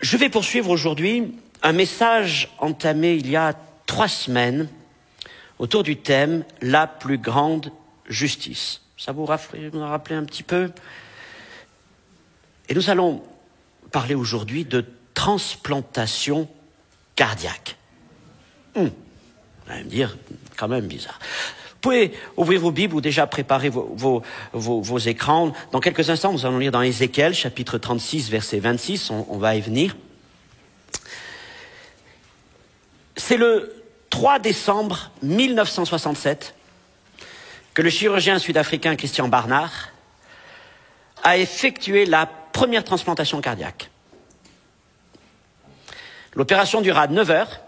Je vais poursuivre aujourd'hui un message entamé il y a 3 semaines autour du thème « La plus grande justice ». Ça vous rappelle un petit peu? Et nous allons parler aujourd'hui de transplantation cardiaque. Vous allez me dire, quand même bizarre. Vous pouvez ouvrir vos Bibles ou déjà préparer vos écrans. Dans quelques instants, nous allons lire dans Ézéchiel, chapitre 36, verset 26. On va y venir. C'est le 3 décembre 1967 que le chirurgien sud-africain Christian Barnard a effectué la première transplantation cardiaque. L'opération dura 9 heures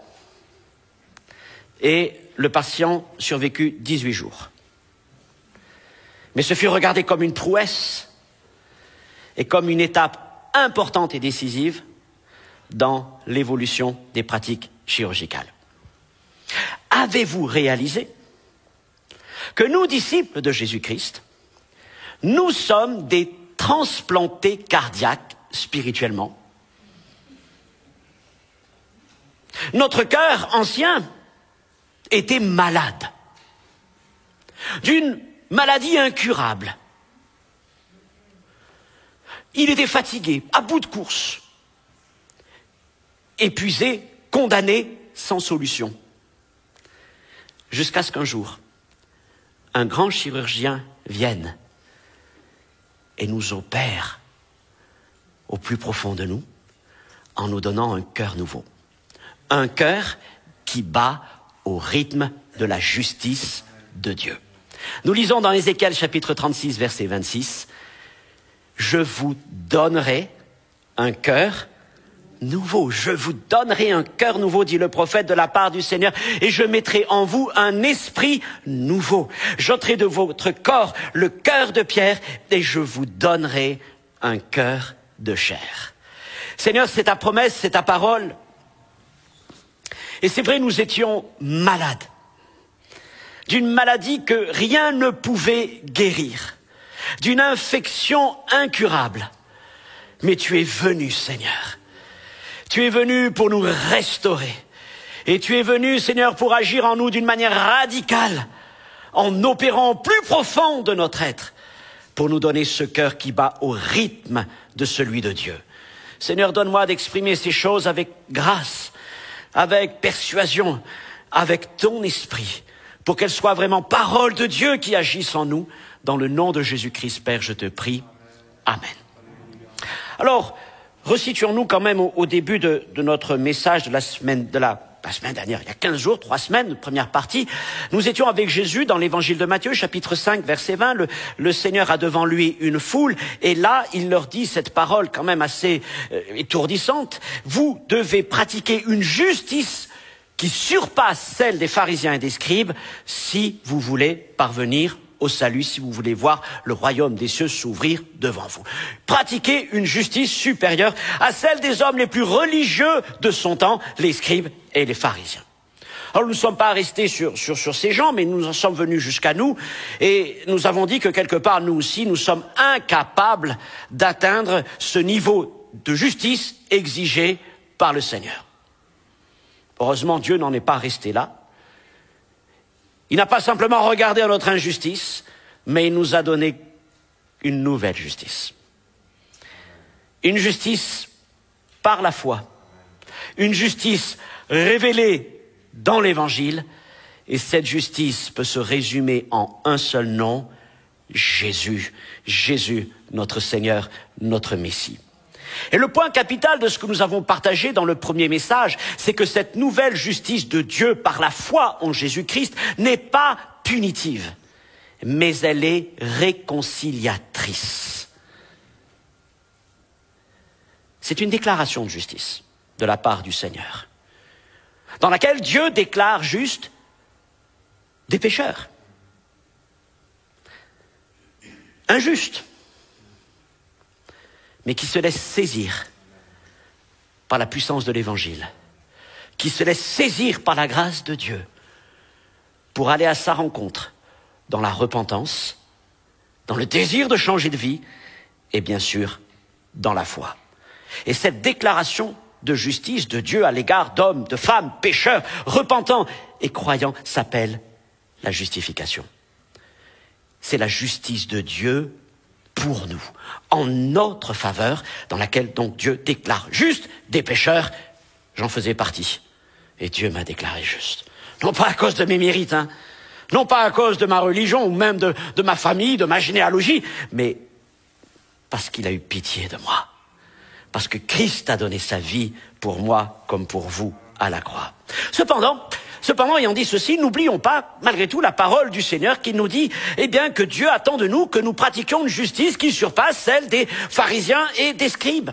et le patient survécut 18 jours. Mais ce fut regardé comme une prouesse et comme une étape importante et décisive dans l'évolution des pratiques chirurgicales. Avez-vous réalisé que nous, disciples de Jésus-Christ, nous sommes des transplantés cardiaques spirituellement? Notre cœur ancien était malade, d'une maladie incurable. Il était fatigué, à bout de course, épuisé, condamné, sans solution. Jusqu'à ce qu'un jour, un grand chirurgien vienne et nous opère au plus profond de nous en nous donnant un cœur nouveau. Un cœur qui bat au rythme de la justice de Dieu. Nous lisons dans Ézéchiel chapitre 36, verset 26, « Je vous donnerai un cœur nouveau. Je vous donnerai un cœur nouveau, dit le prophète, de la part du Seigneur, et je mettrai en vous un esprit nouveau. J'ôterai de votre corps le cœur de pierre, et je vous donnerai un cœur de chair. » Seigneur, c'est ta promesse, c'est ta parole. Et c'est vrai, nous étions malades, d'une maladie que rien ne pouvait guérir, d'une infection incurable. Mais tu es venu, Seigneur. Tu es venu pour nous restaurer. Et tu es venu, Seigneur, pour agir en nous d'une manière radicale, en opérant au plus profond de notre être, pour nous donner ce cœur qui bat au rythme de celui de Dieu. Seigneur, donne-moi d'exprimer ces choses avec grâce, avec persuasion, avec ton esprit, pour qu'elles soient vraiment paroles de Dieu qui agissent en nous. Dans le nom de Jésus-Christ, Père, je te prie. Amen. Alors, resituons-nous quand même au début de notre message de la semaine dernière, il y a 15 jours, 3 semaines, première partie. Nous étions avec Jésus dans l'évangile de Matthieu, chapitre 5, verset 20. Le Seigneur a devant lui une foule, et là, il leur dit cette parole quand même assez étourdissante. Vous devez pratiquer une justice qui surpasse celle des pharisiens et des scribes si vous voulez parvenir au salut, si vous voulez voir le royaume des cieux s'ouvrir devant vous. Pratiquez une justice supérieure à celle des hommes les plus religieux de son temps, les scribes et les pharisiens. Alors nous ne sommes pas restés sur ces gens, mais nous en sommes venus jusqu'à nous, et nous avons dit que quelque part, nous aussi, nous sommes incapables d'atteindre ce niveau de justice exigé par le Seigneur. Heureusement, Dieu n'en est pas resté là. Il n'a pas simplement regardé à notre injustice, mais il nous a donné une nouvelle justice. Une justice par la foi. Une justice révélée dans l'Évangile. Et cette justice peut se résumer en un seul nom, Jésus. Jésus, notre Seigneur, notre Messie. Et le point capital de ce que nous avons partagé dans le premier message, c'est que cette nouvelle justice de Dieu par la foi en Jésus-Christ n'est pas punitive, mais elle est réconciliatrice. C'est une déclaration de justice de la part du Seigneur, dans laquelle Dieu déclare juste des pécheurs, injustes, mais qui se laisse saisir par la puissance de l'Évangile, qui se laisse saisir par la grâce de Dieu pour aller à sa rencontre dans la repentance, dans le désir de changer de vie et bien sûr dans la foi. Et cette déclaration de justice de Dieu à l'égard d'hommes, de femmes, pécheurs, repentants et croyants s'appelle la justification. C'est la justice de Dieu pour nous, en notre faveur, dans laquelle donc Dieu déclare juste des pécheurs. J'en faisais partie. Et Dieu m'a déclaré juste. Non pas à cause de mes mérites, non pas à cause de ma religion ou même de ma famille, de ma généalogie, mais parce qu'il a eu pitié de moi. Parce que Christ a donné sa vie pour moi comme pour vous à la croix. Cependant, ayant dit ceci, n'oublions pas, malgré tout, la parole du Seigneur qui nous dit, eh bien, que Dieu attend de nous que nous pratiquions une justice qui surpasse celle des pharisiens et des scribes.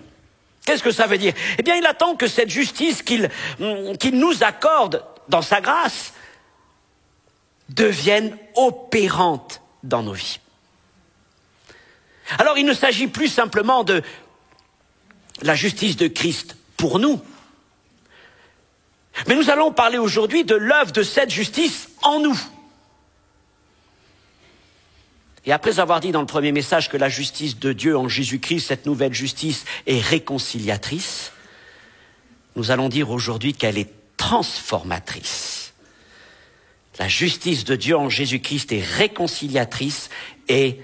Qu'est-ce que ça veut dire? Eh bien, il attend que cette justice qu'il nous accorde dans sa grâce devienne opérante dans nos vies. Alors, il ne s'agit plus simplement de la justice de Christ pour nous, mais nous allons parler aujourd'hui de l'œuvre de cette justice en nous. Et après avoir dit dans le premier message que la justice de Dieu en Jésus-Christ, cette nouvelle justice, est réconciliatrice, nous allons dire aujourd'hui qu'elle est transformatrice. La justice de Dieu en Jésus-Christ est réconciliatrice et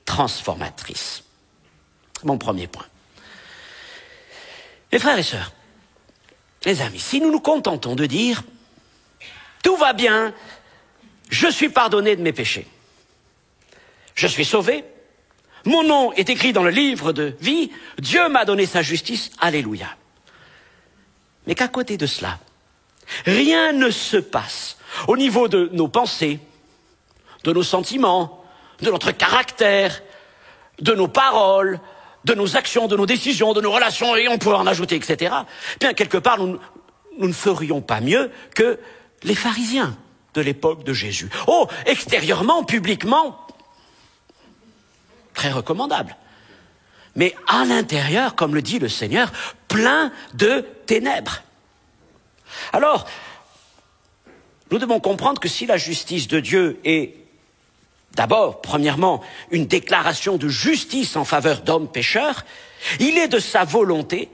transformatrice. Mon premier point. Les frères et sœurs, les amis, si nous nous contentons de dire « Tout va bien, je suis pardonné de mes péchés, je suis sauvé, mon nom est écrit dans le livre de vie, Dieu m'a donné sa justice, alléluia ». Mais qu'à côté de cela, rien ne se passe au niveau de nos pensées, de nos sentiments, de notre caractère, de nos paroles, de nos actions, de nos décisions, de nos relations, et on pourrait en ajouter, etc. Bien, quelque part, nous ne ferions pas mieux que les pharisiens de l'époque de Jésus. Oh, extérieurement, publiquement, très recommandable. Mais à l'intérieur, comme le dit le Seigneur, plein de ténèbres. Alors, nous devons comprendre que si la justice de Dieu est d'abord, premièrement, une déclaration de justice en faveur d'hommes pécheurs, il est de sa volonté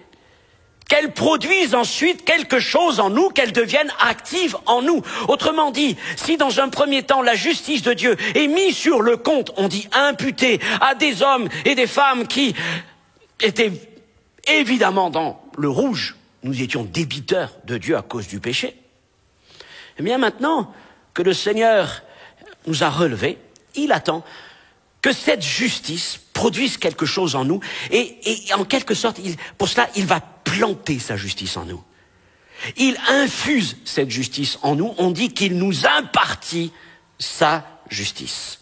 qu'elle produise ensuite quelque chose en nous, qu'elle devienne active en nous. Autrement dit, si dans un premier temps la justice de Dieu est mise sur le compte, on dit imputée à des hommes et des femmes qui étaient évidemment dans le rouge, nous étions débiteurs de Dieu à cause du péché, eh bien maintenant que le Seigneur nous a relevés, il attend que cette justice produise quelque chose en nous et en quelque sorte, pour cela, il va planter sa justice en nous. Il infuse cette justice en nous, on dit qu'il nous impartit sa justice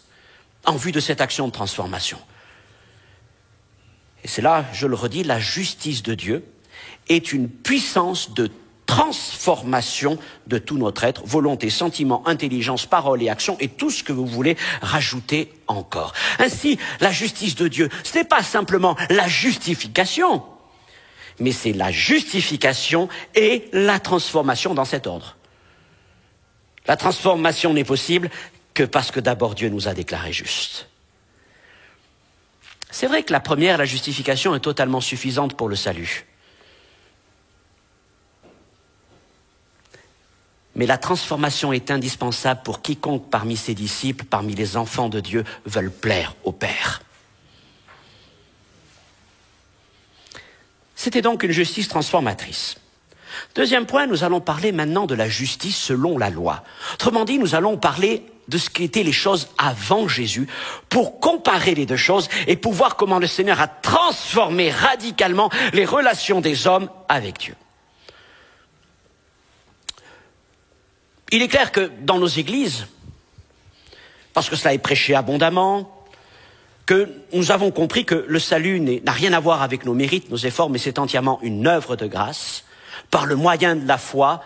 en vue de cette action de transformation. Et c'est là, je le redis, la justice de Dieu est une puissance de transformation de tout notre être, volonté, sentiment, intelligence, parole et action, et tout ce que vous voulez rajouter encore. Ainsi, la justice de Dieu, ce n'est pas simplement la justification, mais c'est la justification et la transformation dans cet ordre. La transformation n'est possible que parce que d'abord Dieu nous a déclarés justes. C'est vrai que la première, la justification, est totalement suffisante pour le salut. Mais la transformation est indispensable pour quiconque parmi ses disciples, parmi les enfants de Dieu, veulent plaire au Père. C'était donc une justice transformatrice. Deuxième point, nous allons parler maintenant de la justice selon la loi. Autrement dit, nous allons parler de ce qu'étaient les choses avant Jésus pour comparer les deux choses et pour voir comment le Seigneur a transformé radicalement les relations des hommes avec Dieu. Il est clair que dans nos églises, parce que cela est prêché abondamment, que nous avons compris que le salut n'a rien à voir avec nos mérites, nos efforts, mais c'est entièrement une œuvre de grâce, par le moyen de la foi,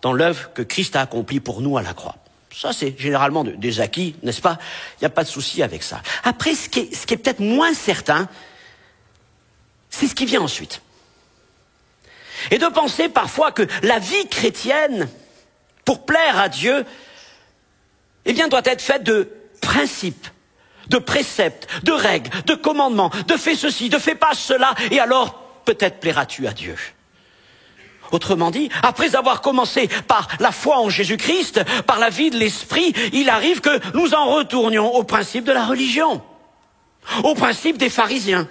dans l'œuvre que Christ a accomplie pour nous à la croix. Ça, c'est généralement des acquis, n'est-ce pas? Il n'y a pas de souci avec ça. Après, ce qui est peut-être moins certain, c'est ce qui vient ensuite. Et de penser parfois que la vie chrétienne, pour plaire à Dieu, eh bien, doit être faite de principes, de préceptes, de règles, de commandements, de fais ceci, de fais pas cela, et alors peut-être plairas-tu à Dieu. Autrement dit, après avoir commencé par la foi en Jésus-Christ, par la vie de l'esprit, il arrive que nous en retournions au principe de la religion, au principe des pharisiens.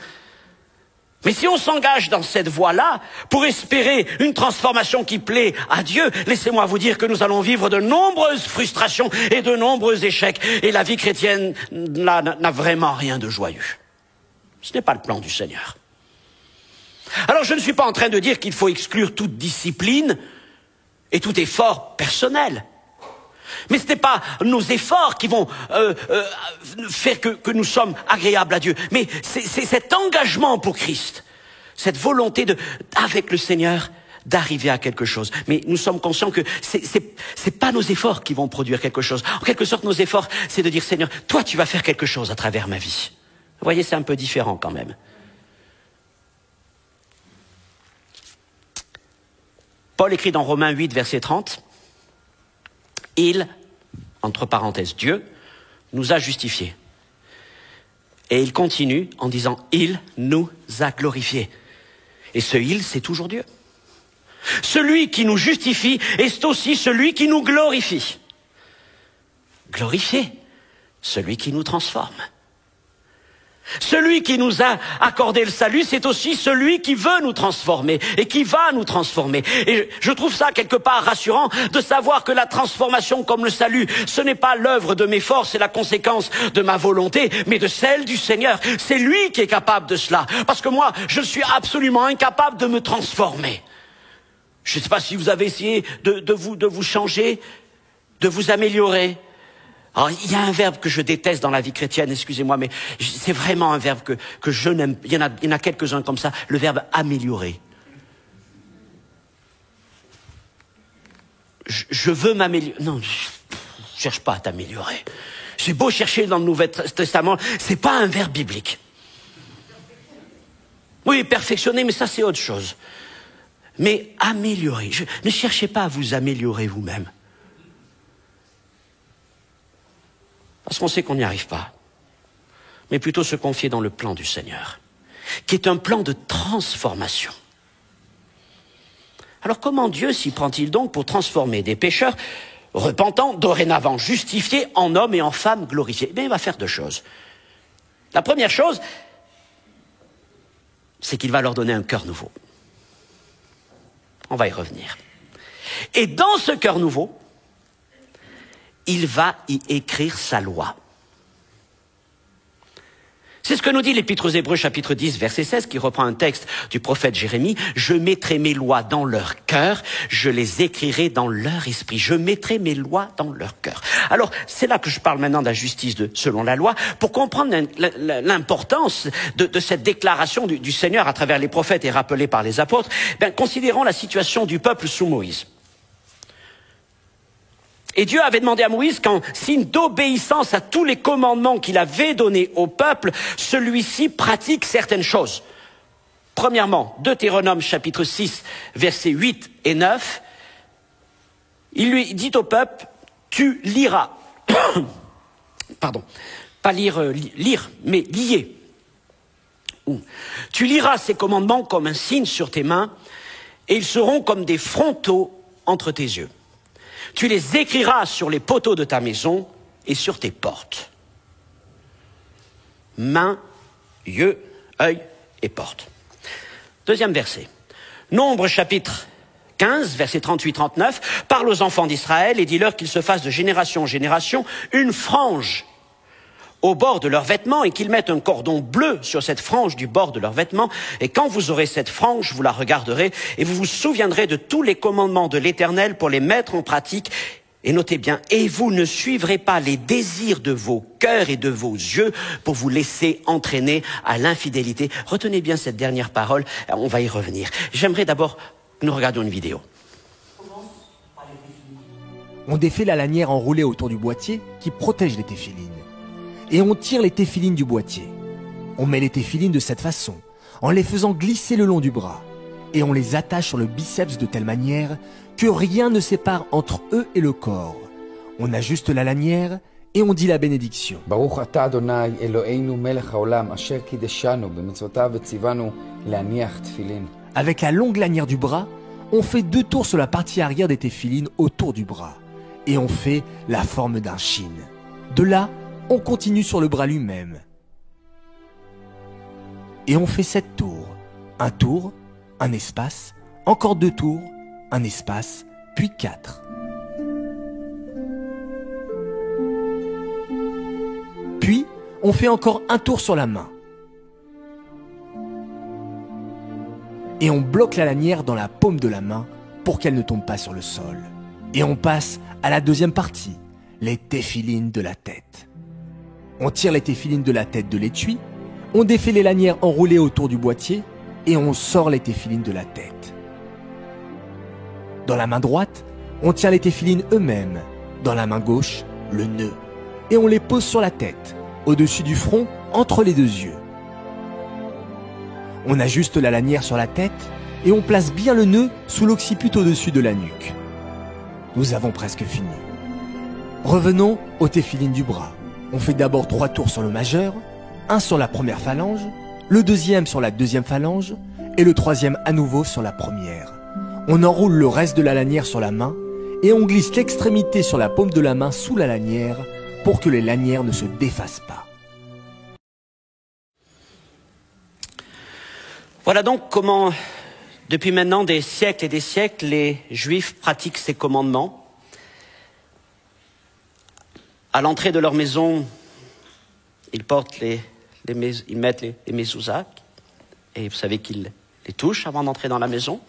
Mais si on s'engage dans cette voie-là, pour espérer une transformation qui plaît à Dieu, laissez-moi vous dire que nous allons vivre de nombreuses frustrations et de nombreux échecs. Et la vie chrétienne n'a vraiment rien de joyeux. Ce n'est pas le plan du Seigneur. Alors je ne suis pas en train de dire qu'il faut exclure toute discipline et tout effort personnel. Mais ce n'est pas nos efforts qui vont faire que nous sommes agréables à Dieu. Mais c'est cet engagement pour Christ, cette volonté avec le Seigneur, d'arriver à quelque chose. Mais nous sommes conscients que c'est pas nos efforts qui vont produire quelque chose. En quelque sorte, nos efforts, c'est de dire, Seigneur, toi tu vas faire quelque chose à travers ma vie. Vous voyez, c'est un peu différent quand même. Paul écrit dans Romains 8, verset 30, « Il, entre parenthèses, Dieu, nous a justifiés. » Et il continue en disant, « Il nous a glorifiés. » Et ce « il », c'est toujours Dieu. Celui qui nous justifie est aussi celui qui nous glorifie. Glorifié, celui qui nous transforme. Celui qui nous a accordé le salut, c'est aussi celui qui veut nous transformer et qui va nous transformer. Et je trouve ça quelque part rassurant de savoir que la transformation comme le salut, ce n'est pas l'œuvre de mes forces et la conséquence de ma volonté, mais de celle du Seigneur. C'est lui qui est capable de cela. Parce que moi, je suis absolument incapable de me transformer. Je ne sais pas si vous avez essayé de vous changer, de vous améliorer. Alors, il y a un verbe que je déteste dans la vie chrétienne, excusez-moi, mais c'est vraiment un verbe que je n'aime. Il y en a quelques-uns comme ça, le verbe améliorer. Je veux m'améliorer. Non, je cherche pas à t'améliorer. J'ai beau chercher dans le Nouveau Testament, c'est pas un verbe biblique. Oui, perfectionner, mais ça c'est autre chose. Mais améliorer. Ne cherchez pas à vous améliorer vous-même. Parce qu'on sait qu'on n'y arrive pas. Mais plutôt se confier dans le plan du Seigneur, qui est un plan de transformation. Alors comment Dieu s'y prend-il donc pour transformer des pécheurs repentants, dorénavant justifiés, en hommes et en femmes glorifiés? Eh bien, il va faire deux choses. La première chose, c'est qu'il va leur donner un cœur nouveau. On va y revenir. Et dans ce cœur nouveau, il va y écrire sa loi. C'est ce que nous dit l'Épître aux Hébreux, chapitre 10, verset 16, qui reprend un texte du prophète Jérémie. « Je mettrai mes lois dans leur cœur, je les écrirai dans leur esprit. » Je mettrai mes lois dans leur cœur. Alors, c'est là que je parle maintenant de la justice selon la loi, pour comprendre l'importance de cette déclaration du Seigneur à travers les prophètes et rappelée par les apôtres. Considérons la situation du peuple sous Moïse. Et Dieu avait demandé à Moïse qu'en signe d'obéissance à tous les commandements qu'il avait donnés au peuple, celui-ci pratique certaines choses. Premièrement, Deutéronome chapitre 6, versets 8 et 9, il lui dit au peuple, tu liras, pardon, pas lire, mais lier. Tu liras ces commandements comme un signe sur tes mains, et ils seront comme des frontaux entre tes yeux. Tu les écriras sur les poteaux de ta maison et sur tes portes. Main, yeux, œil et porte. Deuxième verset. Nombre chapitre 15, versets 38-39, parle aux enfants d'Israël et dis-leur qu'ils se fassent de génération en génération une frange au bord de leurs vêtements et qu'ils mettent un cordon bleu sur cette frange du bord de leurs vêtements. Et quand vous aurez cette frange, vous la regarderez et vous vous souviendrez de tous les commandements de l'Éternel pour les mettre en pratique. Et notez bien, et vous ne suivrez pas les désirs de vos cœurs et de vos yeux pour vous laisser entraîner à l'infidélité. Retenez bien cette dernière parole, on va y revenir. J'aimerais d'abord que nous regardions une vidéo. On défait la lanière enroulée autour du boîtier qui protège les téphilines. Et on tire les téphilines du boîtier. On met les téphilines de cette façon, en les faisant glisser le long du bras. Et on les attache sur le biceps de telle manière que rien ne sépare entre eux et le corps. On ajuste la lanière et on dit la bénédiction. Baruch ata Adonai Eloheinu melech haolam asher kideshanu b'mitzvotav v'tzivanu laniach tefilin. Avec la longue lanière du bras, on fait 2 tours sur la partie arrière des téphilines autour du bras. Et on fait la forme d'un shin. De là, on continue sur le bras lui-même. Et on fait 7 tours. Un tour, un espace, encore 2 tours, un espace, puis 4. Puis, on fait encore un tour sur la main. Et on bloque la lanière dans la paume de la main pour qu'elle ne tombe pas sur le sol. Et on passe à la deuxième partie, les téphilines de la tête. On tire les téphilines de la tête de l'étui, on défait les lanières enroulées autour du boîtier et on sort les téphilines de la tête. Dans la main droite, on tient les téphilines eux-mêmes. Dans la main gauche, le nœud. Et on les pose sur la tête, au-dessus du front, entre les 2 yeux. On ajuste la lanière sur la tête et on place bien le nœud sous l'occiput au-dessus de la nuque. Nous avons presque fini. Revenons aux téphilines du bras. On fait d'abord 3 tours sur le majeur, un sur la première phalange, le deuxième sur la deuxième phalange et le troisième à nouveau sur la première. On enroule le reste de la lanière sur la main et on glisse l'extrémité sur la paume de la main sous la lanière pour que les lanières ne se défassent pas. Voilà donc comment, depuis maintenant des siècles et des siècles, les Juifs pratiquent ces commandements. À l'entrée de leur maison, ils mettent les mezuzahs, et vous savez qu'ils les touchent avant d'entrer dans la maison.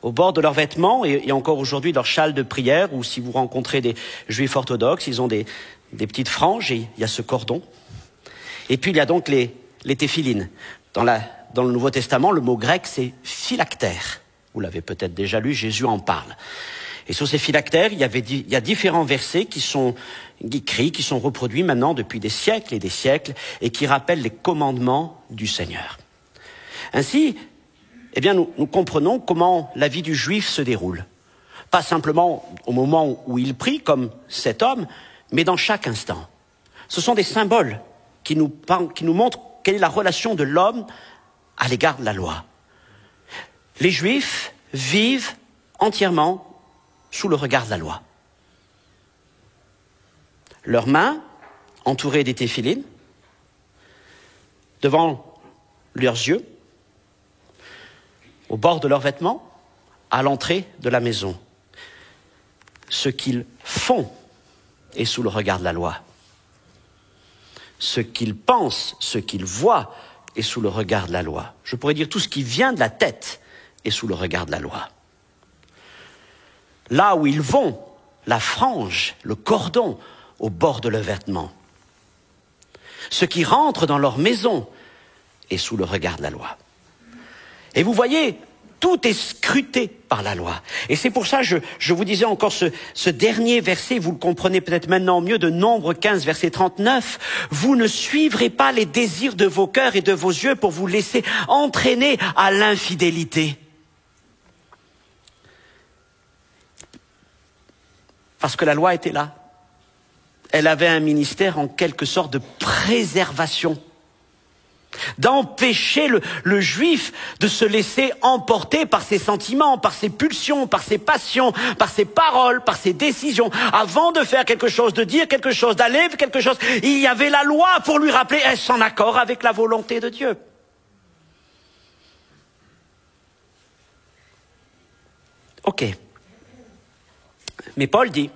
Au bord de leurs vêtements, et encore aujourd'hui leur châle de prière, ou si vous rencontrez des Juifs orthodoxes, ils ont des petites franges, et il y a ce cordon. Et puis il y a donc les téphilines. Dans le Nouveau Testament, le mot grec, c'est phylactère. Vous l'avez peut-être déjà lu, Jésus en parle. Et sur ces phylactères, il y a différents versets qui sont écrits, qui sont reproduits maintenant depuis des siècles et des siècles, et qui rappellent les commandements du Seigneur. Ainsi, eh bien, nous comprenons comment la vie du Juif se déroule. Pas simplement au moment où il prie, comme cet homme, mais dans chaque instant. Ce sont des symboles qui nous montrent quelle est la relation de l'homme à l'égard de la loi. Les Juifs vivent entièrement sous le regard de la loi. Leurs mains, entourées des téphilines, devant leurs yeux, au bord de leurs vêtements, à l'entrée de la maison. Ce qu'ils font est sous le regard de la loi. Ce qu'ils pensent, ce qu'ils voient est sous le regard de la loi. Je pourrais dire tout ce qui vient de la tête est sous le regard de la loi. Là où ils vont, la frange, le cordon au bord de leurs vêtements. Ce qui rentre dans leur maison est sous le regard de la loi. Et vous voyez, tout est scruté par la loi. Et c'est pour ça, je vous disais encore ce dernier verset, vous le comprenez peut-être maintenant mieux, de Nombre 15, verset 39. Vous ne suivrez pas les désirs de vos cœurs et de vos yeux pour vous laisser entraîner à l'infidélité. Parce que la loi était là. Elle avait un ministère en quelque sorte de préservation. D'empêcher le juif de se laisser emporter par ses sentiments, par ses pulsions, par ses passions, par ses paroles, par ses décisions. Avant de faire quelque chose, de dire quelque chose, d'aller faire quelque chose, il y avait la loi pour lui rappeler, est-ce en accord avec la volonté de Dieu? Ok. Mais Paul dit,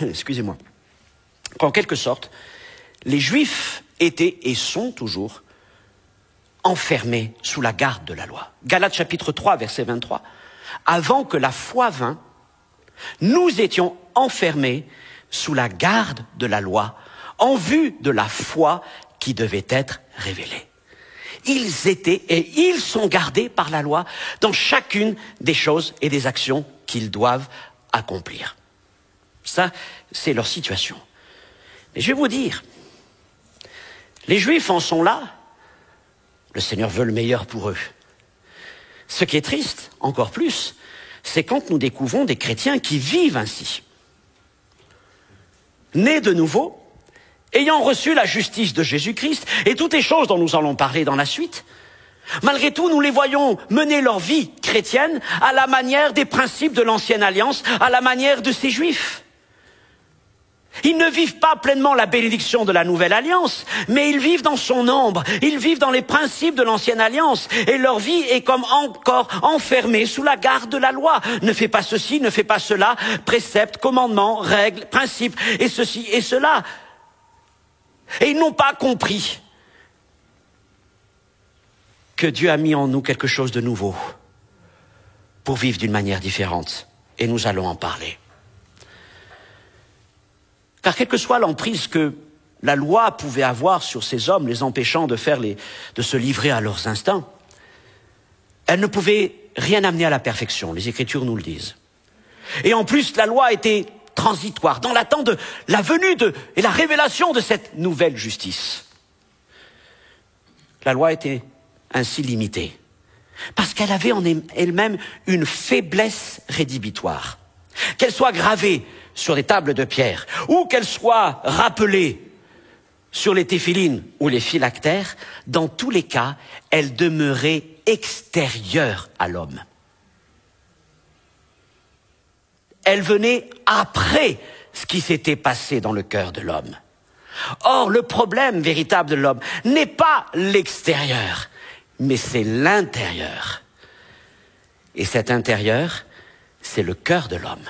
excusez-moi, qu'en quelque sorte, les Juifs étaient et sont toujours enfermés sous la garde de la loi. Galates chapitre 3, verset 23. Avant que la foi vînt, nous étions enfermés sous la garde de la loi, en vue de la foi qui devait être révélée. Ils étaient et ils sont gardés par la loi dans chacune des choses et des actions qu'ils doivent accomplir. Ça, c'est leur situation. Mais je vais vous dire, les Juifs en sont là. Le Seigneur veut le meilleur pour eux. Ce qui est triste, encore plus, c'est quand nous découvrons des chrétiens qui vivent ainsi. Nés de nouveau, ayant reçu la justice de Jésus-Christ et toutes les choses dont nous allons parler dans la suite, Malgré tout, nous les voyons mener leur vie chrétienne à la manière des principes de l'ancienne alliance, à la manière de ces Juifs. Ils ne vivent pas pleinement la bénédiction de la nouvelle alliance, mais ils vivent dans son ombre, ils vivent dans les principes de l'ancienne alliance, et leur vie est comme encore enfermée sous la garde de la loi. Ne fais pas ceci, ne fais pas cela, préceptes, commandements, règles, principes, et ceci et cela. Et ils n'ont pas compris que Dieu a mis en nous quelque chose de nouveau pour vivre d'une manière différente. Et nous allons en parler. Car quelle que soit l'emprise que la loi pouvait avoir sur ces hommes, les empêchant de se livrer à leurs instincts, elle ne pouvait rien amener à la perfection. Les Écritures nous le disent. Et en plus, la loi était transitoire, dans l'attente de la venue et la révélation de cette nouvelle justice. La loi était ainsi limitée, parce qu'elle avait en elle-même une faiblesse rédhibitoire. Qu'elle soit gravée sur des tables de pierre, ou qu'elle soit rappelée sur les téphilines ou les phylactères, dans tous les cas, elle demeurait extérieure à l'homme. Elle venait après ce qui s'était passé dans le cœur de l'homme. Or, le problème véritable de l'homme n'est pas l'extérieur, mais c'est l'intérieur. Et cet intérieur, c'est le cœur de l'homme.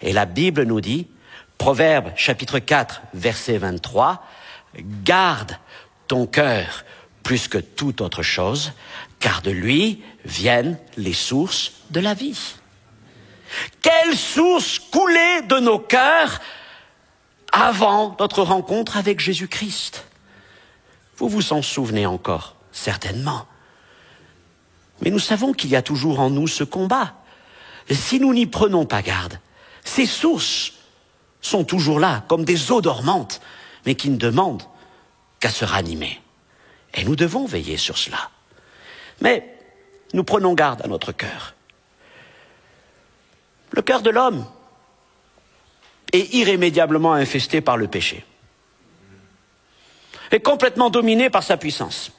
Et la Bible nous dit, Proverbes chapitre 4, verset 23, « Garde ton cœur plus que toute autre chose, car de lui viennent les sources de la vie. » Quelle source coulait de nos cœurs avant notre rencontre avec Jésus-Christ? Vous vous en souvenez encore, certainement. Mais nous savons qu'il y a toujours en nous ce combat. Et si nous n'y prenons pas garde, ces sources sont toujours là, comme des eaux dormantes, mais qui ne demandent qu'à se ranimer. Et nous devons veiller sur cela. Mais nous prenons garde à notre cœur. Le cœur de l'homme est irrémédiablement infesté par le péché. Est complètement dominé par sa puissance.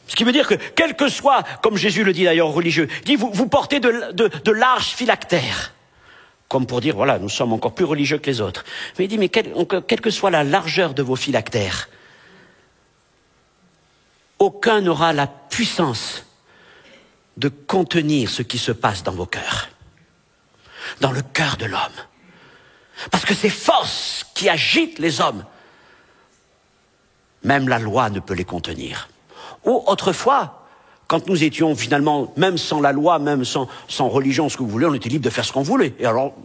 Ce qui veut dire que, quel que soit, comme Jésus le dit d'ailleurs aux religieux, il dit vous portez de larges phylactères. Comme pour dire, voilà, nous sommes encore plus religieux que les autres. Mais il dit, mais quelle que soit la largeur de vos phylactères, aucun n'aura la puissance de contenir ce qui se passe dans vos cœurs. Dans le cœur de l'homme. Parce que ces forces qui agitent les hommes, même la loi ne peut les contenir. Ou autrefois, quand nous étions finalement, même sans la loi, même sans religion, ce que vous voulez, on était libre de faire ce qu'on voulait. Et alors,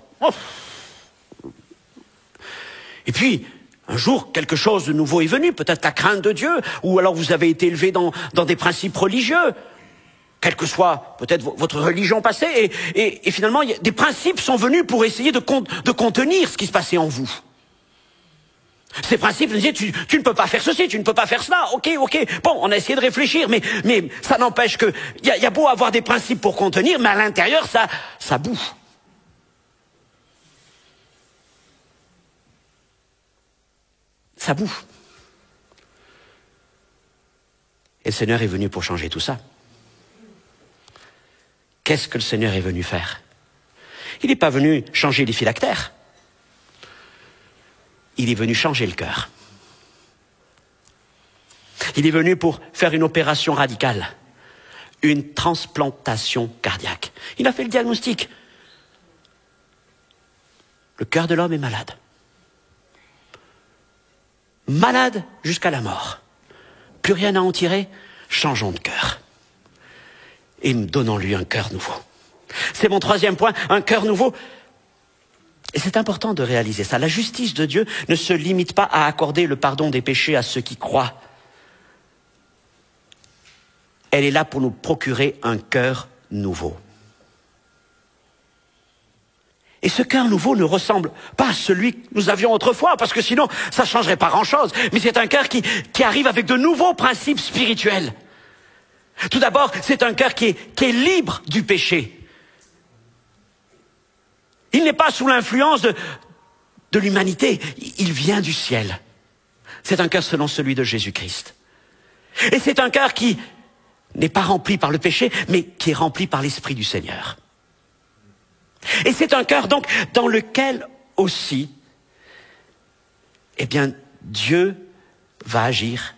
et puis, un jour, quelque chose de nouveau est venu, peut-être la crainte de Dieu, ou alors vous avez été élevé dans des principes religieux, quelle que soit peut-être votre religion passée, et finalement, des principes sont venus pour essayer de contenir ce qui se passait en vous. Ces principes nous disaient, tu ne peux pas faire ceci, tu ne peux pas faire cela, ok, bon, on a essayé de réfléchir, mais ça n'empêche que, il y a beau avoir des principes pour contenir, mais à l'intérieur, ça bouffe. Ça bouffe. Et le Seigneur est venu pour changer tout ça. Qu'est-ce que le Seigneur est venu faire? Il n'est pas venu changer les phylactères. Il est venu changer le cœur. Il est venu pour faire une opération radicale, une transplantation cardiaque. Il a fait le diagnostic. Le cœur de l'homme est malade. Malade jusqu'à la mort. Plus rien à en tirer, changeons de cœur. Et donnons-lui un cœur nouveau. C'est mon troisième point, un cœur nouveau. Et c'est important de réaliser ça. La justice de Dieu ne se limite pas à accorder le pardon des péchés à ceux qui croient. Elle est là pour nous procurer un cœur nouveau. Et ce cœur nouveau ne ressemble pas à celui que nous avions autrefois, parce que sinon, ça ne changerait pas grand-chose. Mais c'est un cœur qui arrive avec de nouveaux principes spirituels. Tout d'abord, c'est un cœur qui est libre du péché. Il n'est pas sous l'influence de l'humanité, il vient du ciel. C'est un cœur selon celui de Jésus-Christ. Et c'est un cœur qui n'est pas rempli par le péché, mais qui est rempli par l'Esprit du Seigneur. Et c'est un cœur donc dans lequel aussi, eh bien, Dieu va agir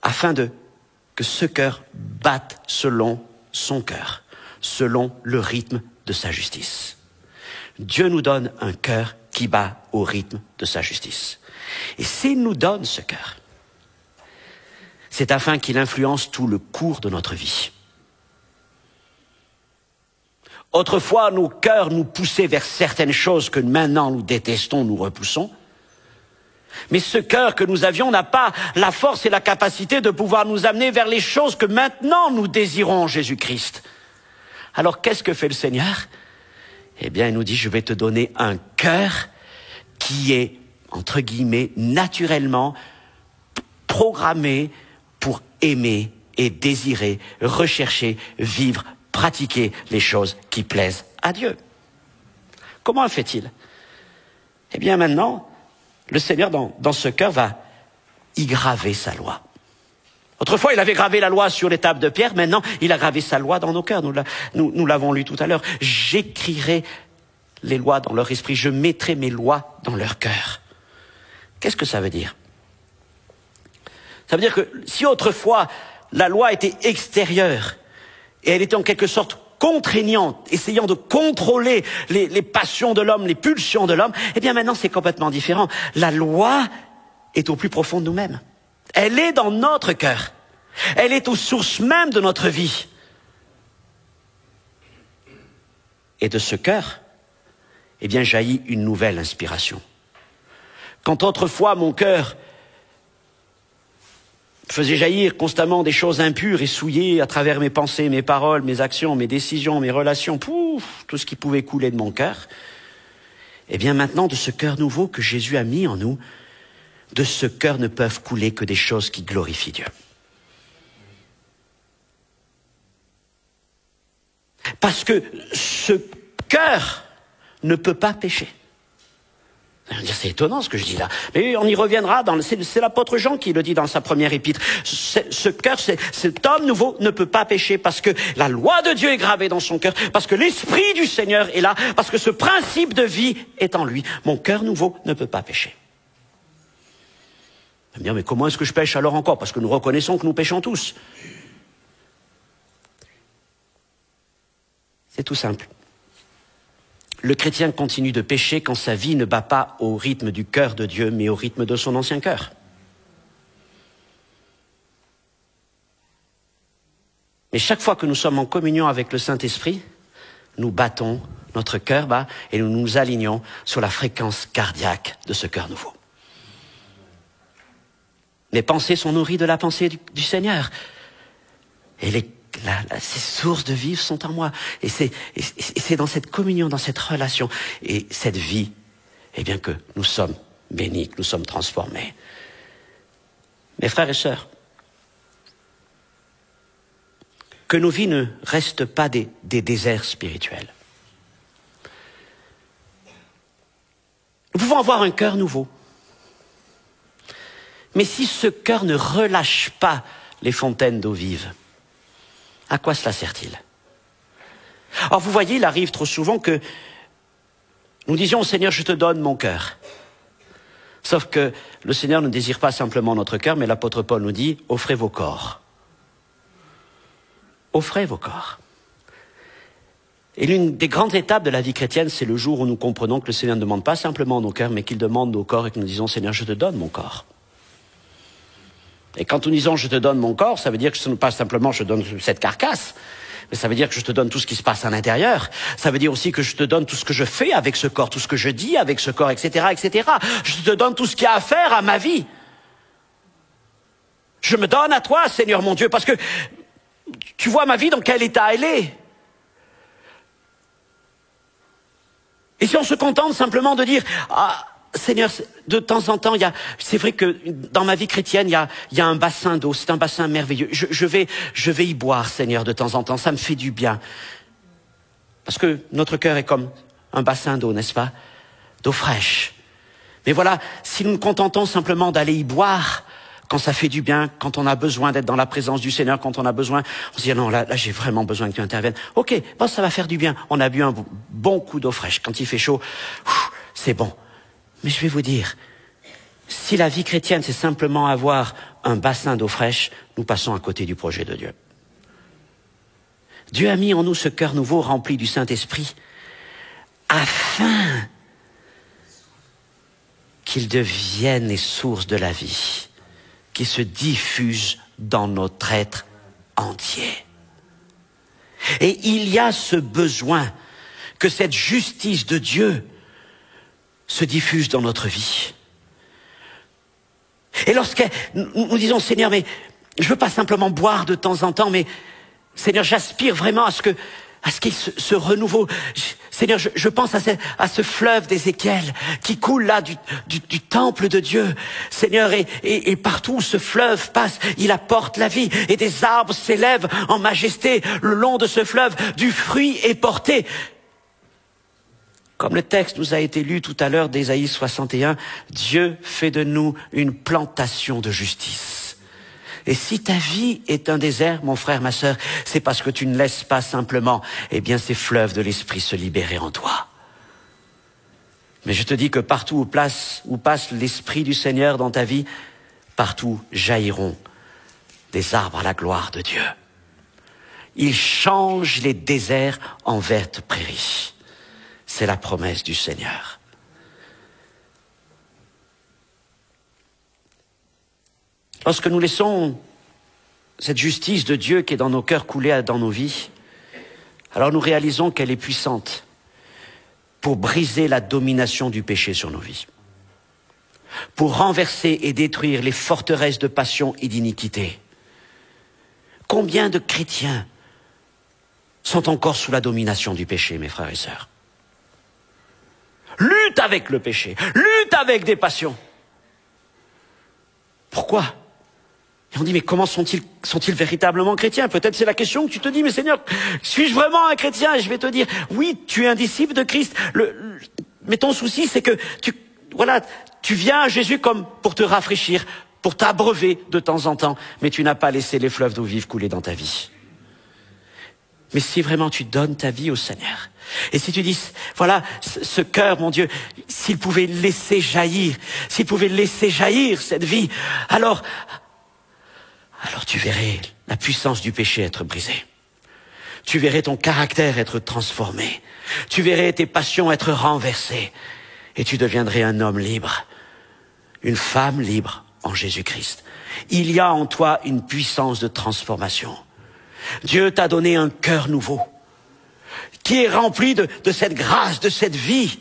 afin que ce cœur batte selon son cœur, selon le rythme de sa justice. Dieu nous donne un cœur qui bat au rythme de sa justice. Et s'il nous donne ce cœur, c'est afin qu'il influence tout le cours de notre vie. Autrefois, nos cœurs nous poussaient vers certaines choses que maintenant nous détestons, nous repoussons. Mais ce cœur que nous avions n'a pas la force et la capacité de pouvoir nous amener vers les choses que maintenant nous désirons en Jésus-Christ. Alors qu'est-ce que fait le Seigneur ? Eh bien, il nous dit, je vais te donner un cœur qui est, entre guillemets, naturellement programmé pour aimer et désirer, rechercher, vivre, pratiquer les choses qui plaisent à Dieu. Comment fait-il ? Eh bien maintenant, le Seigneur dans ce cœur va y graver sa loi. Autrefois, il avait gravé la loi sur les tables de pierre, maintenant il a gravé sa loi dans nos cœurs. Nous l'avons lu tout à l'heure. J'écrirai les lois dans leur esprit, je mettrai mes lois dans leur cœur. Qu'est-ce que ça veut dire ? Ça veut dire que si autrefois la loi était extérieure et elle était en quelque sorte contraignante, essayant de contrôler les passions de l'homme, les pulsions de l'homme, eh bien maintenant c'est complètement différent. La loi est au plus profond de nous-mêmes. Elle est dans notre cœur. Elle est aux sources même de notre vie. Et de ce cœur, eh bien jaillit une nouvelle inspiration. Quand autrefois mon cœur faisait jaillir constamment des choses impures et souillées à travers mes pensées, mes paroles, mes actions, mes décisions, mes relations, tout ce qui pouvait couler de mon cœur, eh bien maintenant, de ce cœur nouveau que Jésus a mis en nous, de ce cœur ne peuvent couler que des choses qui glorifient Dieu. Parce que ce cœur ne peut pas pécher. C'est étonnant ce que je dis là. Mais on y reviendra, c'est l'apôtre Jean qui le dit dans sa première épître. Ce cœur, cet homme nouveau ne peut pas pécher parce que la loi de Dieu est gravée dans son cœur, parce que l'Esprit du Seigneur est là, parce que ce principe de vie est en lui. Mon cœur nouveau ne peut pas pécher. Je vais me dire, mais comment est-ce que je pêche alors encore ? Parce que nous reconnaissons que nous péchons tous. C'est tout simple. Le chrétien continue de pécher quand sa vie ne bat pas au rythme du cœur de Dieu, mais au rythme de son ancien cœur. Mais chaque fois que nous sommes en communion avec le Saint-Esprit, nous battons, notre cœur bat, et nous nous alignons sur la fréquence cardiaque de ce cœur nouveau. Mes pensées sont nourries de la pensée du Seigneur. Et ces sources de vie sont en moi. Et c'est dans cette communion, dans cette relation et cette vie, eh bien que nous sommes bénis, que nous sommes transformés. Mes frères et sœurs, que nos vies ne restent pas des déserts spirituels. Nous pouvons avoir un cœur nouveau. Mais si ce cœur ne relâche pas les fontaines d'eau vive, à quoi cela sert-il ? Or, vous voyez, il arrive trop souvent que nous disions au Seigneur, je te donne mon cœur. Sauf que le Seigneur ne désire pas simplement notre cœur, mais l'apôtre Paul nous dit, offrez vos corps. Offrez vos corps. Et l'une des grandes étapes de la vie chrétienne, c'est le jour où nous comprenons que le Seigneur ne demande pas simplement nos cœurs, mais qu'il demande nos corps et que nous disons, Seigneur, je te donne mon corps. Et quand nous disons je te donne mon corps, ça veut dire que ce n'est pas simplement je te donne cette carcasse, mais ça veut dire que je te donne tout ce qui se passe à l'intérieur. Ça veut dire aussi que je te donne tout ce que je fais avec ce corps, tout ce que je dis avec ce corps, etc., etc. Je te donne tout ce qu'il y a à faire à ma vie. Je me donne à toi, Seigneur mon Dieu, parce que tu vois ma vie dans quel état elle est. Et si on se contente simplement de dire Seigneur, de temps en temps, c'est vrai que dans ma vie chrétienne, il y a un bassin d'eau, c'est un bassin merveilleux. Je vais y boire, Seigneur, de temps en temps, ça me fait du bien. Parce que notre cœur est comme un bassin d'eau, n'est-ce pas ? D'eau fraîche. Mais voilà, si nous nous contentons simplement d'aller y boire, quand ça fait du bien, quand on a besoin d'être dans la présence du Seigneur, quand on a besoin, on se dit non, là j'ai vraiment besoin que tu interviennes. Ok, bon, ça va faire du bien. On a bu un bon coup d'eau fraîche. Quand il fait chaud, c'est bon. Mais je vais vous dire, si la vie chrétienne, c'est simplement avoir un bassin d'eau fraîche, nous passons à côté du projet de Dieu. Dieu a mis en nous ce cœur nouveau rempli du Saint-Esprit afin qu'il devienne les sources de la vie, qui se diffusent dans notre être entier. Et il y a ce besoin que cette justice de Dieu se diffuse dans notre vie. Et lorsque nous disons, Seigneur, mais je veux pas simplement boire de temps en temps, mais Seigneur, j'aspire vraiment à ce qu'il se renouveau. Seigneur, je pense à ce fleuve d'Ézéchiel qui coule là du temple de Dieu. Seigneur, et partout où ce fleuve passe, il apporte la vie. Et des arbres s'élèvent en majesté le long de ce fleuve. Du fruit est porté. Comme le texte nous a été lu tout à l'heure d'Ésaïe 61, Dieu fait de nous une plantation de justice. Et si ta vie est un désert, mon frère, ma sœur, c'est parce que tu ne laisses pas simplement, ces fleuves de l'esprit se libérer en toi. Mais je te dis que partout où passe l'esprit du Seigneur dans ta vie, partout jailliront des arbres à la gloire de Dieu. Il change les déserts en vertes prairies. C'est la promesse du Seigneur. Lorsque nous laissons cette justice de Dieu qui est dans nos cœurs couler dans nos vies, alors nous réalisons qu'elle est puissante pour briser la domination du péché sur nos vies, pour renverser et détruire les forteresses de passion et d'iniquité. Combien de chrétiens sont encore sous la domination du péché, mes frères et sœurs? Lutte avec le péché, lutte avec des passions. Pourquoi? Et on dit, mais comment sont-ils véritablement chrétiens? Peut-être c'est la question que tu te dis, mais Seigneur, suis-je vraiment un chrétien? Et je vais te dire, oui, tu es un disciple de Christ. Mais ton souci, c'est que tu viens à Jésus comme pour te rafraîchir, pour t'abreuver de temps en temps, mais tu n'as pas laissé les fleuves d'eau vive couler dans ta vie. Mais si vraiment tu donnes ta vie au Seigneur, et si tu dis, voilà, ce cœur, mon Dieu, s'il pouvait laisser jaillir cette vie, alors tu verrais la puissance du péché être brisée. Tu verrais ton caractère être transformé. Tu verrais tes passions être renversées. Et tu deviendrais un homme libre, une femme libre en Jésus-Christ. Il y a en toi une puissance de transformation. Dieu t'a donné un cœur nouveau, qui est rempli de cette grâce, de cette vie.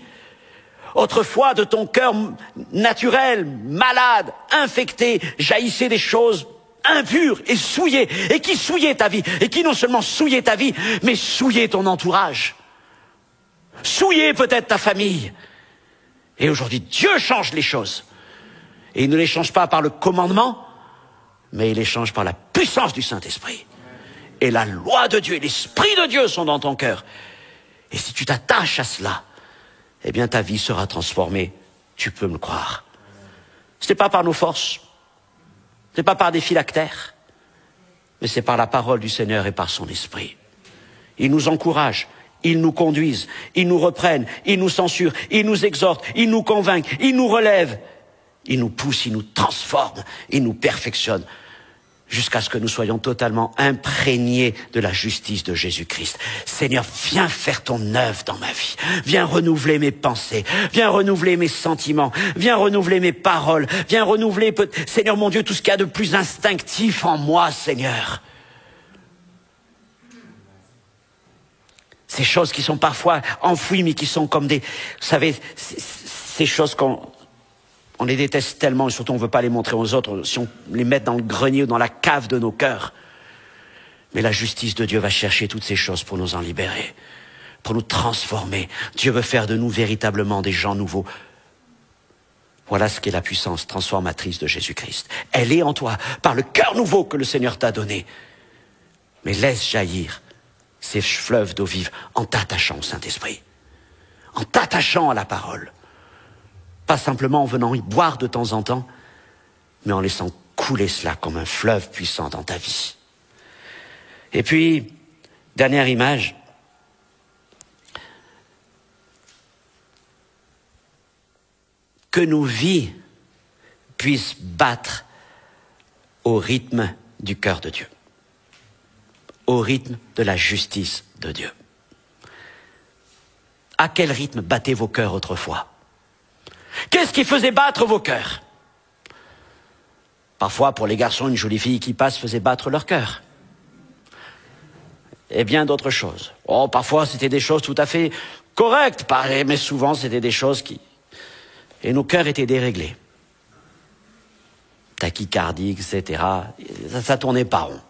Autrefois, de ton cœur naturel, malade, infecté, jaillissaient des choses impures et souillées, et qui souillaient ta vie, et qui non seulement souillaient ta vie, mais souillaient ton entourage, souillaient peut-être ta famille. Et aujourd'hui, Dieu change les choses. Et il ne les change pas par le commandement, mais il les change par la puissance du Saint-Esprit. Et la loi de Dieu et l'Esprit de Dieu sont dans ton cœur. Et si tu t'attaches à cela, eh bien ta vie sera transformée. Tu peux me croire. Ce n'est pas par nos forces, ce n'est pas par des phylactères, mais c'est par la parole du Seigneur et par son Esprit. Il nous encourage, il nous conduise, il nous reprenne, il nous censure, il nous exhorte, il nous convainc, il nous relève, il nous pousse, il nous transforme, il nous perfectionne, jusqu'à ce que nous soyons totalement imprégnés de la justice de Jésus-Christ. Seigneur, viens faire ton œuvre dans ma vie. Viens renouveler mes pensées. Viens renouveler mes sentiments. Viens renouveler mes paroles. Viens renouveler, Seigneur mon Dieu, tout ce qu'il y a de plus instinctif en moi, Seigneur. Ces choses qui sont parfois enfouies, mais qui sont comme des... Vous savez, ces choses on les déteste tellement, et surtout on ne veut pas les montrer aux autres, si on les met dans le grenier ou dans la cave de nos cœurs. Mais la justice de Dieu va chercher toutes ces choses pour nous en libérer, pour nous transformer. Dieu veut faire de nous véritablement des gens nouveaux. Voilà ce qu'est la puissance transformatrice de Jésus-Christ. Elle est en toi, par le cœur nouveau que le Seigneur t'a donné. Mais laisse jaillir ces fleuves d'eau vive en t'attachant au Saint-Esprit, en t'attachant à la parole. Pas simplement en venant y boire de temps en temps, mais en laissant couler cela comme un fleuve puissant dans ta vie. Et puis, dernière image. Que nos vies puissent battre au rythme du cœur de Dieu, au rythme de la justice de Dieu. À quel rythme battaient vos cœurs autrefois? Qu'est-ce qui faisait battre vos cœurs? Parfois, pour les garçons, une jolie fille qui passe faisait battre leur cœur. Et bien d'autres choses. Oh, parfois, c'était des choses tout à fait correctes, mais souvent, c'était des choses qui... Et nos cœurs étaient déréglés. Tachycardie, etc. Ça tournait pas rond.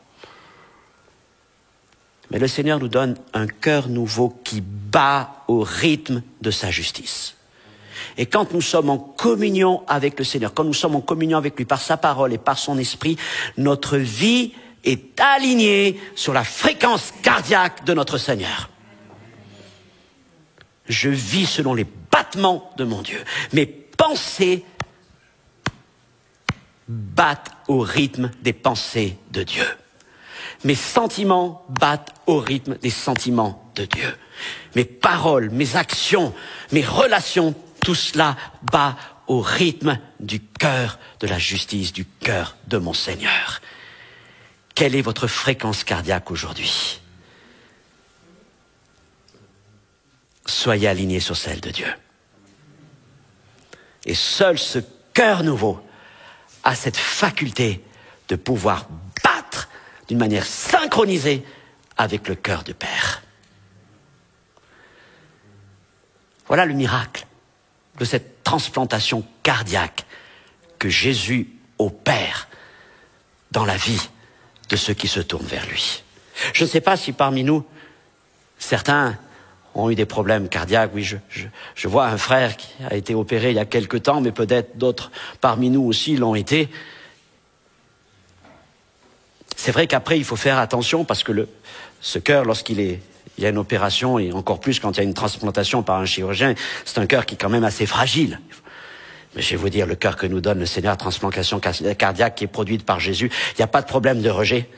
Mais le Seigneur nous donne un cœur nouveau qui bat au rythme de sa justice. Et quand nous sommes en communion avec le Seigneur, quand nous sommes en communion avec lui par sa parole et par son esprit, notre vie est alignée sur la fréquence cardiaque de notre Seigneur. Je vis selon les battements de mon Dieu. Mes pensées battent au rythme des pensées de Dieu. Mes sentiments battent au rythme des sentiments de Dieu. Mes paroles, mes actions, mes relations, tout cela bat au rythme du cœur de la justice, du cœur de mon Seigneur. Quelle est votre fréquence cardiaque aujourd'hui? Soyez alignés sur celle de Dieu. Et seul ce cœur nouveau a cette faculté de pouvoir battre d'une manière synchronisée avec le cœur du Père. Voilà le miracle de cette transplantation cardiaque que Jésus opère dans la vie de ceux qui se tournent vers lui. Je ne sais pas si parmi nous, certains ont eu des problèmes cardiaques. Oui, je vois un frère qui a été opéré il y a quelque temps, mais peut-être d'autres parmi nous aussi l'ont été. C'est vrai qu'après, il faut faire attention parce que ce cœur, il y a une opération, et encore plus quand il y a une transplantation par un chirurgien, c'est un cœur qui est quand même assez fragile. Mais je vais vous dire, le cœur que nous donne le Seigneur, transplantation cardiaque qui est produite par Jésus, il n'y a pas de problème de rejet.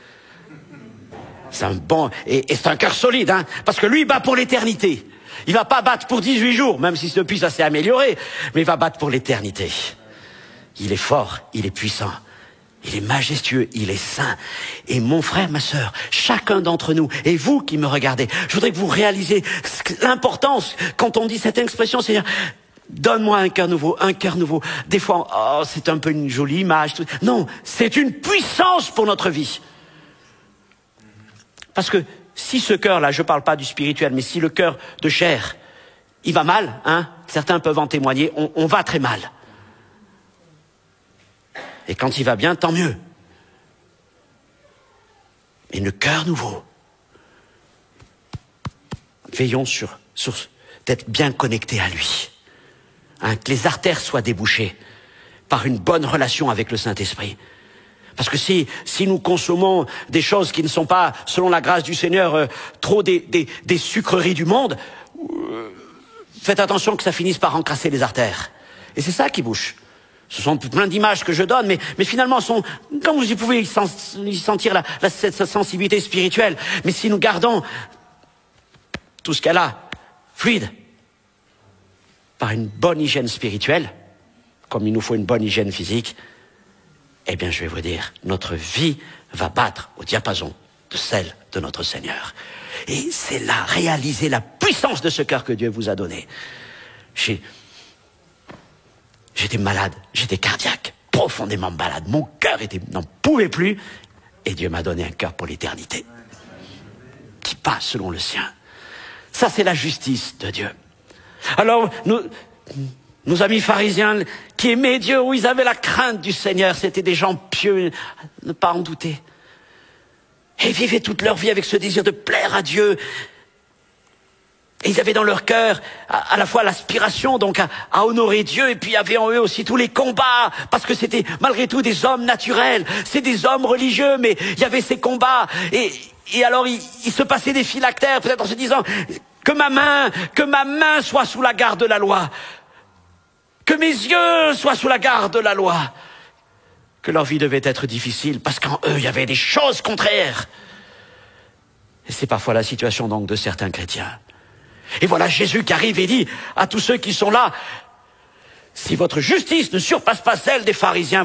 C'est un bon, et c'est un cœur solide, hein, parce que lui, il bat pour l'éternité. Il va pas battre pour 18 jours, même si depuis ça s'est amélioré, mais il va battre pour l'éternité. Il est fort, il est puissant, il est majestueux, il est saint. Et mon frère, ma sœur, chacun d'entre nous, et vous qui me regardez, je voudrais que vous réalisiez l'importance, quand on dit cette expression, c'est-à-dire, donne-moi un cœur nouveau, un cœur nouveau. Des fois, oh, c'est un peu une jolie image. Non, c'est une puissance pour notre vie. Parce que si ce cœur-là, je ne parle pas du spirituel, mais si le cœur de chair, il va mal, hein, certains peuvent en témoigner, on va très mal. Et quand il va bien, tant mieux. Mais le cœur nouveau, veillons sur d'être bien connectés à lui. Hein, que les artères soient débouchées par une bonne relation avec le Saint-Esprit. Parce que si nous consommons des choses qui ne sont pas, selon la grâce du Seigneur, trop des sucreries du monde, faites attention que ça finisse par encrasser les artères. Et c'est ça qui bouche. Ce sont plein d'images que je donne, mais finalement, comme vous pouvez y sentir cette sensibilité spirituelle. Mais si nous gardons tout ce qu'elle a, fluide, par une bonne hygiène spirituelle, comme il nous faut une bonne hygiène physique, eh bien, je vais vous dire, notre vie va battre au diapason de celle de notre Seigneur. Et c'est là, réaliser la puissance de ce cœur que Dieu vous a donné. J'étais malade, j'étais cardiaque, profondément malade. Mon cœur n'en pouvait plus. Et Dieu m'a donné un cœur pour l'éternité, qui passe selon le sien. Ça, c'est la justice de Dieu. Alors, nos amis pharisiens qui aimaient Dieu, où ils avaient la crainte du Seigneur, c'était des gens pieux, ne pas en douter. Et ils vivaient toute leur vie avec ce désir de plaire à Dieu. Et ils avaient dans leur cœur à la fois l'aspiration donc à honorer Dieu, et puis il y avait en eux aussi tous les combats, parce que c'était malgré tout des hommes naturels, c'est des hommes religieux, mais il y avait ces combats. Et alors il se passait des phylactères, peut-être en se disant que ma main soit sous la garde de la loi. Que mes yeux soient sous la garde de la loi. que leur vie devait être difficile, parce qu'en eux, il y avait des choses contraires. Et c'est parfois la situation donc de certains chrétiens. Et voilà Jésus qui arrive et dit à tous ceux qui sont là, si votre justice ne surpasse pas celle des pharisiens,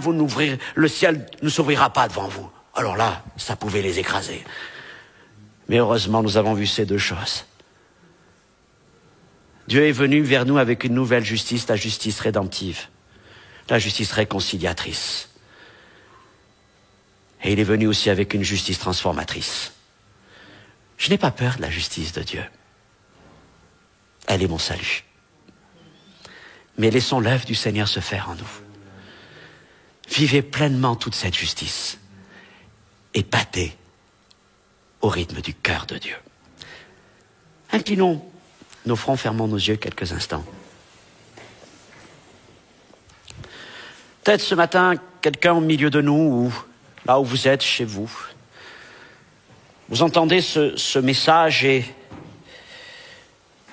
le ciel ne s'ouvrira pas devant vous. Alors là, ça pouvait les écraser. Mais heureusement, nous avons vu ces deux choses. Dieu est venu vers nous avec une nouvelle justice, la justice rédemptive, la justice réconciliatrice. Et il est venu aussi avec une justice transformatrice. Je n'ai pas peur de la justice de Dieu. Elle est mon salut. Mais laissons l'œuvre du Seigneur se faire en nous. Vivez pleinement toute cette justice et battez au rythme du cœur de Dieu. Inclinons nos fronts, fermons nos yeux quelques instants. Peut-être ce matin, quelqu'un au milieu de nous, ou là où vous êtes, chez vous, vous entendez ce message et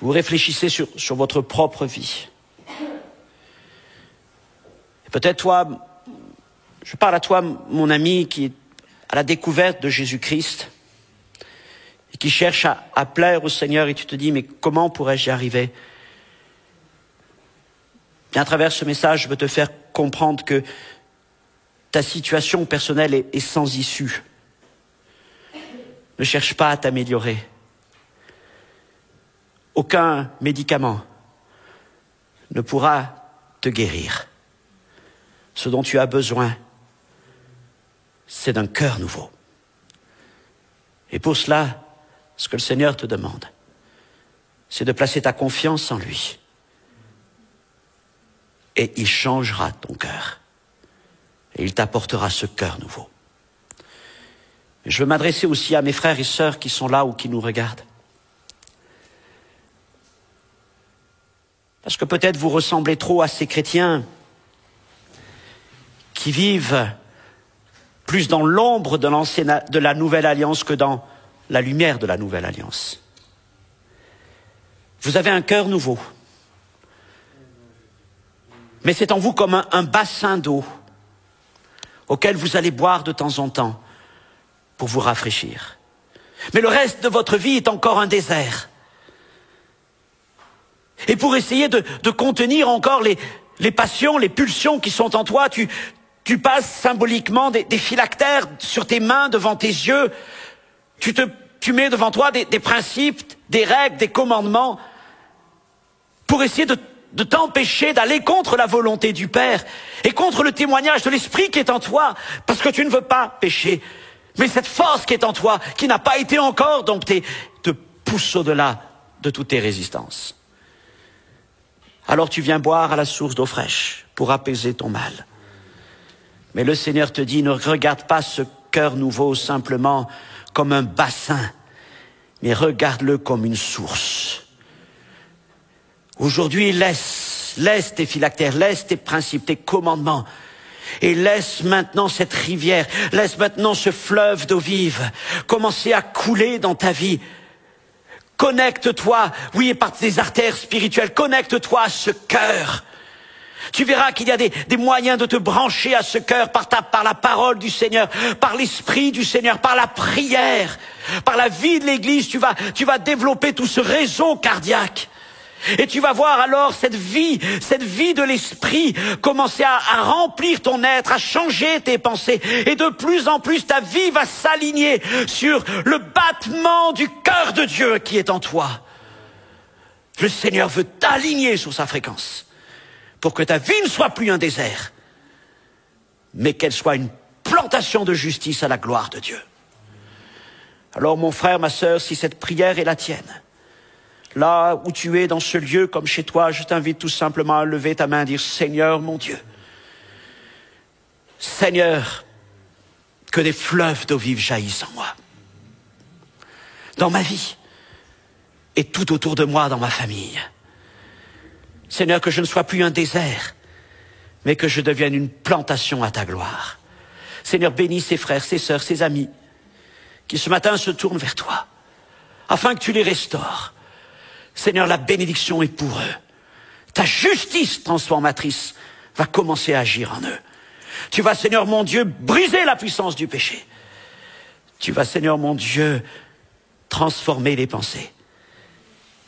vous réfléchissez sur votre propre vie. Et peut-être toi, je parle à toi, mon ami, qui est à la découverte de Jésus-Christ et qui cherche à plaire au Seigneur, et tu te dis, mais comment pourrais-je y arriver? Bien, à travers ce message, je veux te faire comprendre que ta situation personnelle est sans issue. Ne cherche pas à t'améliorer. Aucun médicament ne pourra te guérir. Ce dont tu as besoin, c'est d'un cœur nouveau. Et pour cela, ce que le Seigneur te demande, c'est de placer ta confiance en lui. Et il changera ton cœur. Et il t'apportera ce cœur nouveau. Je veux m'adresser aussi à mes frères et sœurs qui sont là ou qui nous regardent. Parce que peut-être vous ressemblez trop à ces chrétiens qui vivent plus dans l'ombre de la nouvelle alliance que dans la lumière de la nouvelle alliance. Vous avez un cœur nouveau. Mais c'est en vous comme un bassin d'eau auquel vous allez boire de temps en temps pour vous rafraîchir. Mais le reste de votre vie est encore un désert. Et pour essayer de contenir encore les passions, les pulsions qui sont en toi, tu passes symboliquement des phylactères sur tes mains, devant tes yeux. Tu mets devant toi des principes, des règles, des commandements pour essayer de t'empêcher d'aller contre la volonté du Père et contre le témoignage de l'Esprit qui est en toi, parce que tu ne veux pas pécher. Mais cette force qui est en toi, qui n'a pas été encore domptée, te pousse au-delà de toutes tes résistances. Alors tu viens boire à la source d'eau fraîche pour apaiser ton mal. Mais le Seigneur te dit, ne regarde pas ce cœur nouveau simplement comme un bassin, mais regarde-le comme une source. Aujourd'hui, laisse tes phylactères, laisse tes principes, tes commandements, et laisse maintenant cette rivière, laisse maintenant ce fleuve d'eau vive commencer à couler dans ta vie. Connecte-toi, oui, par tes artères spirituelles, connecte-toi à ce cœur. Tu verras qu'il y a des moyens de te brancher à ce cœur par la parole du Seigneur, par l'Esprit du Seigneur, par la prière, par la vie de l'Église. Tu vas développer tout ce réseau cardiaque. Et tu vas voir alors cette vie de l'Esprit commencer à remplir ton être, à changer tes pensées. Et de plus en plus, ta vie va s'aligner sur le battement du cœur de Dieu qui est en toi. Le Seigneur veut t'aligner sur sa fréquence pour que ta vie ne soit plus un désert, mais qu'elle soit une plantation de justice à la gloire de Dieu. Alors mon frère, ma sœur, si cette prière est la tienne, là où tu es dans ce lieu comme chez toi, je t'invite tout simplement à lever ta main et dire, Seigneur mon Dieu, Seigneur, que des fleuves d'eau vive jaillissent en moi, dans ma vie et tout autour de moi dans ma famille. Seigneur, que je ne sois plus un désert, mais que je devienne une plantation à ta gloire. Seigneur, bénis ces frères, ces sœurs, ces amis qui ce matin se tournent vers toi, afin que tu les restaures. Seigneur, la bénédiction est pour eux. Ta justice transformatrice va commencer à agir en eux. Tu vas, Seigneur mon Dieu, briser la puissance du péché. Tu vas, Seigneur mon Dieu, transformer les pensées.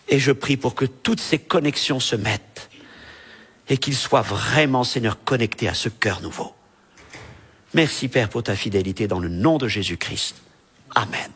Et je prie pour que toutes ces connexions se mettent et qu'ils soient vraiment, Seigneur, connectés à ce cœur nouveau. Merci, Père, pour ta fidélité dans le nom de Jésus-Christ. Amen.